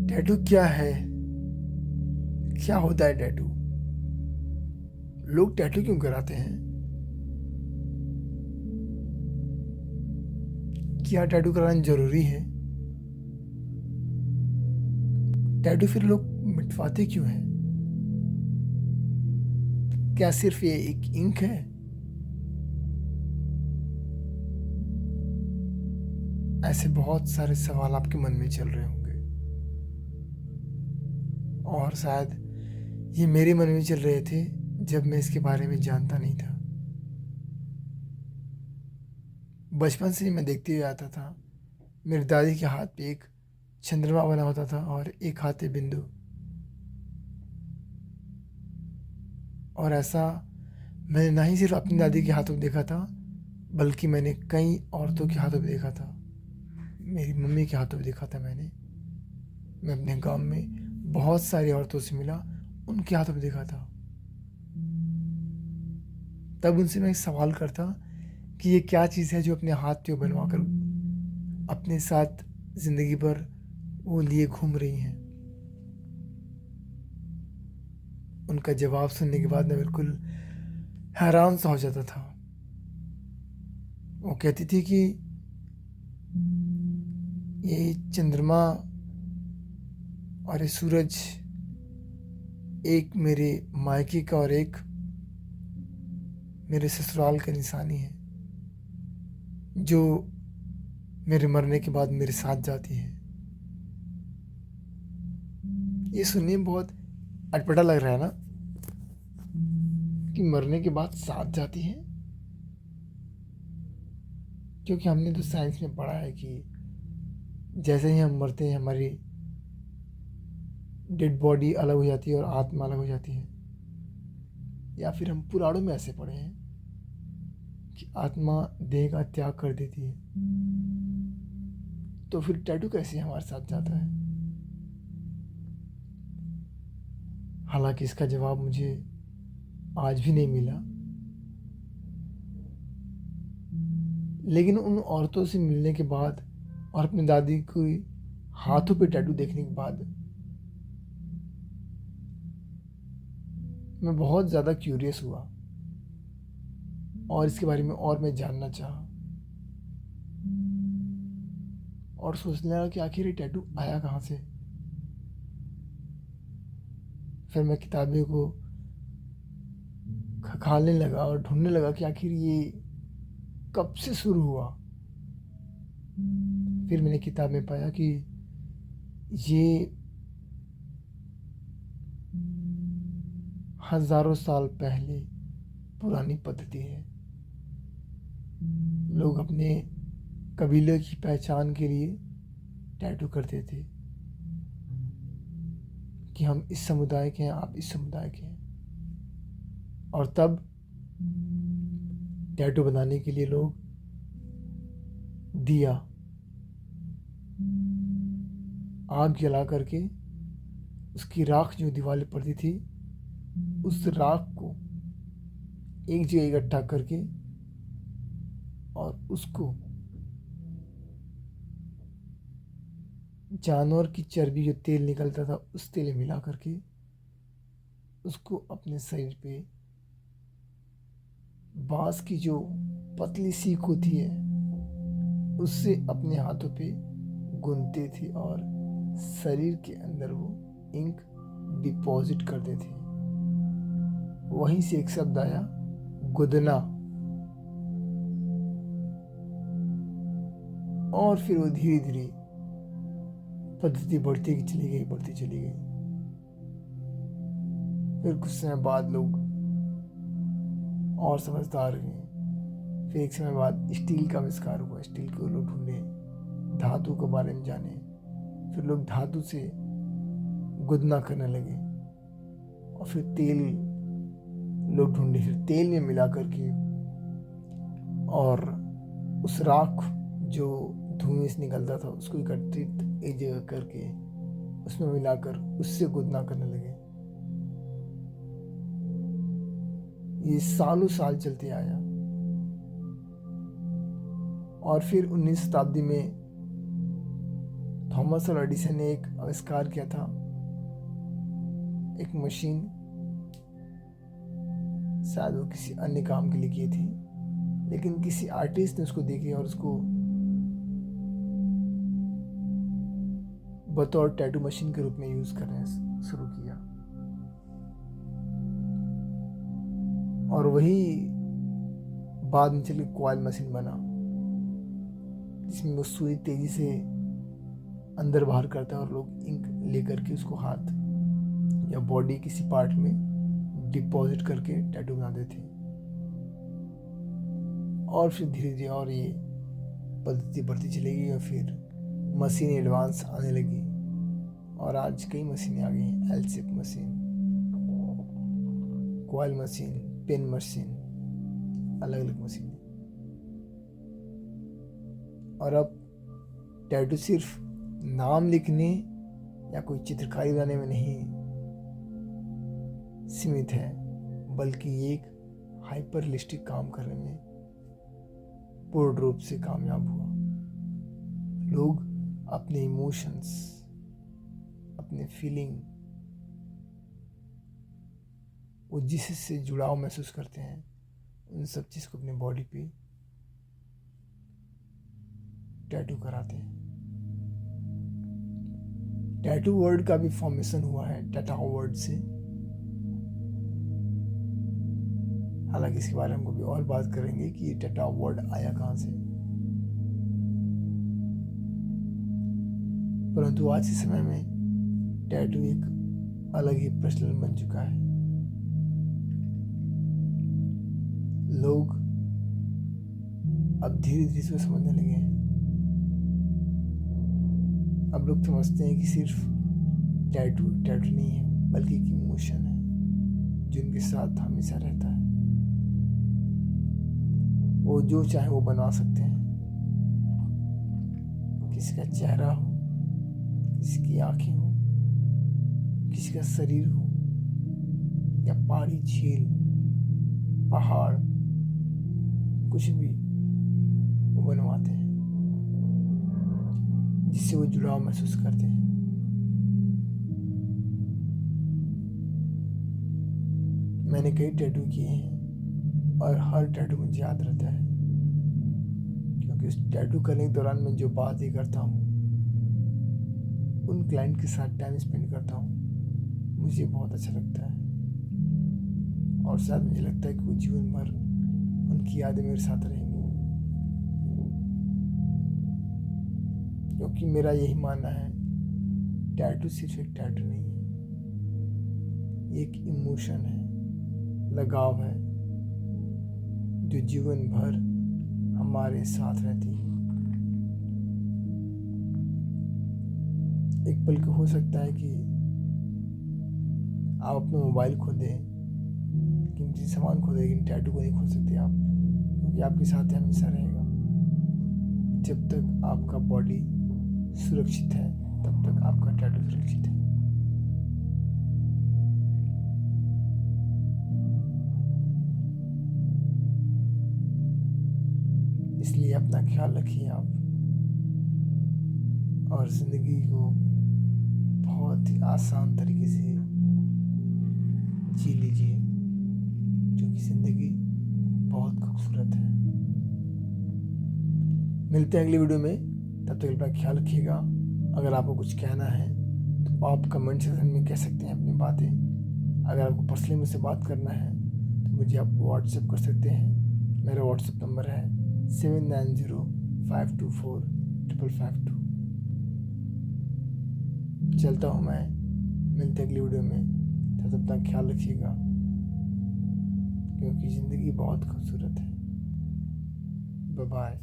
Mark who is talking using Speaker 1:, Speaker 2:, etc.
Speaker 1: Tattoo क्या है? क्या होता है टैटू? लोग टैटू क्यों कराते हैं? क्या टैटू कराना जरूरी है? टैटू फिर लोग मिटवाते क्यों हैं? क्या सिर्फ ये एक इंक है? ऐसे बहुत सारे सवाल आपके मन में चल रहे होंगे, और शायद ये मेरे मन में चल रहे थे जब मैं इसके बारे में जानता नहीं था। बचपन से ही मैं देखते हुए आता था, मेरी दादी के हाथ पे एक चंद्रमा बना होता था और एक हाथ पे बिंदु। और ऐसा मैंने ना ही सिर्फ अपनी दादी के हाथों में देखा था, बल्कि मैंने कई औरतों के हाथों में देखा था। मेरी मम्मी के हाथों में देखा था मैंने। मैं अपने गांव में बहुत सारी औरतों से मिला, उनके हाथों में देखा था। तब उनसे मैं एक सवाल करता कि ये क्या चीज़ है जो अपने हाथ पे बनवा कर अपने साथ ज़िंदगी भर वो लिए घूम रही हैं। उनका जवाब सुनने के बाद मैं बिल्कुल हैरान सा हो जाता था। वो कहती थी कि ये चंद्रमा और ये सूरज एक मेरे मायके का और एक मेरे ससुराल का निशानी है, जो मेरे मरने के बाद मेरे साथ जाती है। ये सुनने में बहुत अटपटा लग रहा है ना, कि मरने के बाद साथ जाती है। क्योंकि हमने तो साइंस में पढ़ा है कि जैसे ही हम मरते हैं हमारी डेड बॉडी अलग हो जाती है और आत्मा अलग हो जाती है। या फिर हम पुराणों में ऐसे पढ़े हैं कि आत्मा देह का त्याग कर देती है। तो फिर टैटू कैसे हमारे साथ जाता है? हालांकि इसका जवाब मुझे आज भी नहीं मिला, लेकिन उन औरतों से मिलने के बाद और अपनी दादी को हाथों पे टैटू देखने के बाद मैं बहुत ज़्यादा क्यूरियस हुआ और इसके बारे में और मैं जानना चाहा, और सोचने लगा कि आखिर ये टैटू आया कहाँ से। फिर मैं किताबें को खंगालने लगा और ढूंढने लगा कि आखिर ये कब से शुरू हुआ। फिर मैंने किताब में पाया कि ये हजारों साल पहले पुरानी पद्धति है। लोग अपने कबीले की पहचान के लिए टैटू करते थे कि हम इस समुदाय के हैं, आप इस समुदाय के हैं। और तब टैटू बनाने के लिए लोग दिया, आग जला करके उसकी राख जो दीवार पर पड़ती थी, उस राख को एक जगह इकट्ठा करके और उसको जानवर की चर्बी जो तेल निकलता था उस तेल में मिला करके उसको अपने शरीर पे बांस की जो पतली सीख होती है उससे अपने हाथों पे गूंथते थे और शरीर के अंदर वो इंक डिपॉजिट करते थे। वहीं से एक शब्द आया, गुदना। और फिर वो धीरे धीरे पद्धति बढ़ती चली गई। फिर कुछ समय बाद लोग और समझदार हुए। फिर एक समय बाद स्टील का आविष्कार हुआ, स्टील को लोग ढूंढे, धातु के बारे में जाने। फिर लोग धातु से गुदना करने लगे, और फिर तेल लोग ढूंढे, फिर तेल में मिला करके और उस राख जो धुएं से निकलता था उसको एकत्रित एक जगह करके उसमें मिलाकर उससे गुदना करने लगे। ये सालों साल चलते आया, और फिर 19 शताब्दी में थॉमस और एडिसन ने एक आविष्कार किया था, एक मशीन, शायद वो किसी अन्य काम के लिए की थी, लेकिन किसी आर्टिस्ट ने उसको देखी और उसको बतौर टैटू मशीन के रूप में यूज करना शुरू किया। और वही बाद में चली कॉइल मशीन बना, जिसमें वो सुई तेजी से अंदर बाहर करता है और लोग इंक लेकर के उसको हाथ या बॉडी किसी पार्ट में डिपॉजिट करके टैटू बना देते। और फिर धीरे धीरे और ये पद्धति बढ़ती चलेगी और फिर मशीन एडवांस आने लगी और आज कई मशीनें आ गई हैं। L shape machine, coil machine, pen machine, अलग अलग मशीनें। और अब टैटू सिर्फ नाम लिखने या कोई चित्रकारी बनाने में नहीं सीमित है, बल्कि एक हाइपर रियलिस्टिक काम करने में पूर्ण रूप से कामयाब हुआ। लोग अपने इमोशंस, अपने फीलिंग, वो जिससे जुड़ाव महसूस करते हैं, उन सब चीज़ को अपने बॉडी पे टैटू कराते हैं। टैटू वर्ड का भी फॉर्मेशन हुआ है टैटाओ वर्ड से। हालांकि इसके बारे में हम कभी और बात करेंगे कि ये टैटाओ वर्ड आया कहाँ से, परंतु आज के समय में टैटू एक अलग ही प्रचलन बन चुका है। लोग अब धीरे धीरे इसको समझने लगे हैं। अब लोग समझते हैं कि सिर्फ टैटू टैटू नहीं है, बल्कि एक इमोशन है जो उनके साथ हमेशा रहता है। वो जो चाहे वो बनवा सकते हैं, किसी का चेहरा हो, किसी की आंखें हो, किसी का शरीर हो, या पहाड़ी झील, पहाड़, कुछ भी वो बनवाते हैं जिससे वो जुड़ाव महसूस करते हैं। मैंने कई टैटू किए हैं और हर टैटू मुझे याद रहता है, क्योंकि उस टैटू करने के दौरान मैं जो बातें करता हूँ, उन क्लाइंट के साथ टाइम स्पेंड करता हूँ, मुझे बहुत अच्छा लगता है। और शायद मुझे लगता है कि वो जीवन भर उनकी यादें मेरे साथ रहेंगी, क्योंकि मेरा यही मानना है, टैटू सिर्फ एक टैटू नहीं है, एक इमोशन है, लगाव है, जो जीवन भर हमारे साथ रहती है। एक पल को हो सकता है कि आप अपना मोबाइल खो दें, कीमती सामान खो दें, लेकिन टैटू को नहीं खो सकते आप, क्योंकि आपके साथ हमेशा रहेगा। जब तक आपका बॉडी सुरक्षित है, तब तक आपका टैटू सुरक्षित है। इसलिए अपना ख्याल रखिए आप, और जिंदगी को बहुत ही आसान तरीके से जी लीजिए, क्योंकि जिंदगी बहुत खूबसूरत है। मिलते हैं अगली वीडियो में, तब तक अपना ख्याल रखिएगा। अगर आपको कुछ कहना है तो आप कमेंट सेक्शन में कह सकते हैं अपनी बातें। अगर आपको पर्सनली मुझसे बात करना है तो मुझे आप व्हाट्सएप कर सकते हैं। मेरा व्हाट्सएप नंबर है 7905245552। चलता हूँ मैं, मिलते अगली वीडियो में, तब तक अपना ख्याल रखिएगा, क्योंकि ज़िंदगी बहुत खूबसूरत है। Bye bye.